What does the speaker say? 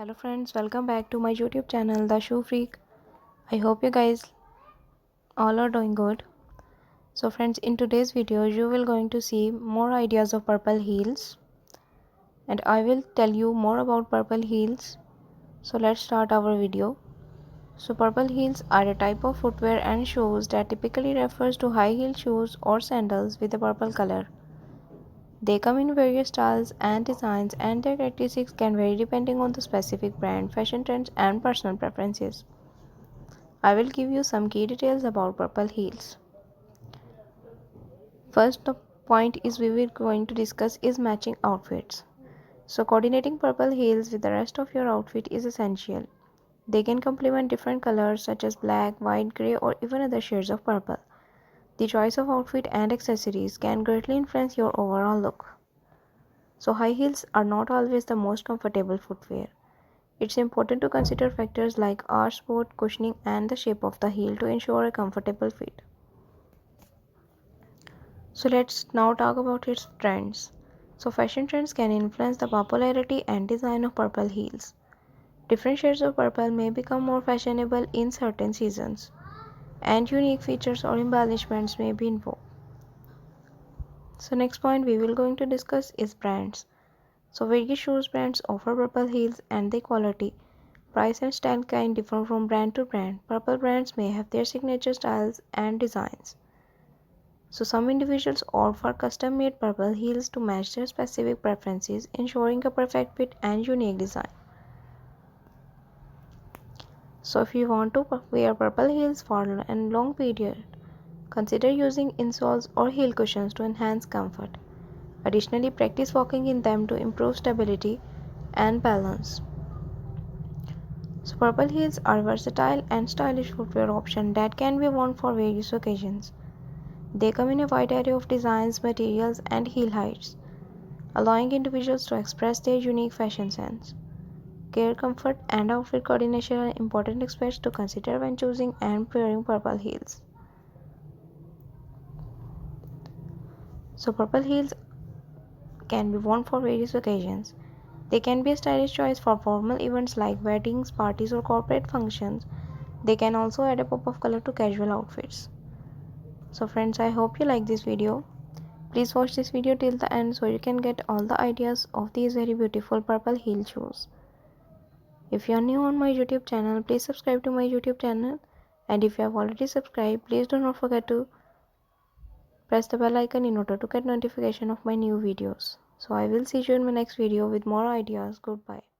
Hello friends, welcome back to my YouTube channel The Shoe Freak. I hope you guys all are doing good. So friends, in today's video you will going to see more ideas of purple heels and I will tell you more about purple heels. So let's start our video. So purple heels are a type of footwear and shoes that typically refers to high heel shoes or sandals with a purple color. They come in various styles and designs and their characteristics can vary depending on the specific brand, fashion trends and personal preferences. I will give you some key details about purple heels. First the point is we will going to discuss is matching outfits. So coordinating purple heels with the rest of your outfit is essential. They can complement different colors such as black, white, grey or even other shades of purple. The choice of outfit and accessories can greatly influence your overall look. So high heels are not always the most comfortable footwear. It's important to consider factors like arch support, cushioning and the shape of the heel to ensure a comfortable fit. So let's now talk about its trends. So fashion trends can influence the popularity and design of purple heels. Different shades of purple may become more fashionable in certain seasons, and unique features or embellishments may be in vogue. So next point we will going to discuss is brands. So various shoes brands offer purple heels and their quality, price and style can differ from brand to brand. Purple brands may have their signature styles and designs. So some individuals offer custom-made purple heels to match their specific preferences, ensuring a perfect fit and unique design. So if you want to wear purple heels for a long period, consider using insoles or heel cushions to enhance comfort. Additionally, practice walking in them to improve stability and balance. So purple heels are versatile and stylish footwear option that can be worn for various occasions. They come in a wide array of designs, materials, and heel heights, allowing individuals to express their unique fashion sense. Care, comfort, and outfit coordination are important aspects to consider when choosing and wearing purple heels. So, purple heels can be worn for various occasions. They can be a stylish choice for formal events like weddings, parties, or corporate functions. They can also add a pop of color to casual outfits. So, friends, I hope you like this video. Please watch this video till the end so you can get all the ideas of these very beautiful purple heel shoes. If you are new on my YouTube channel, please subscribe to my YouTube channel. And if you have already subscribed, please do not forget to press the bell icon in order to get notification of my new videos. So I will see you in my next video with more ideas. Goodbye.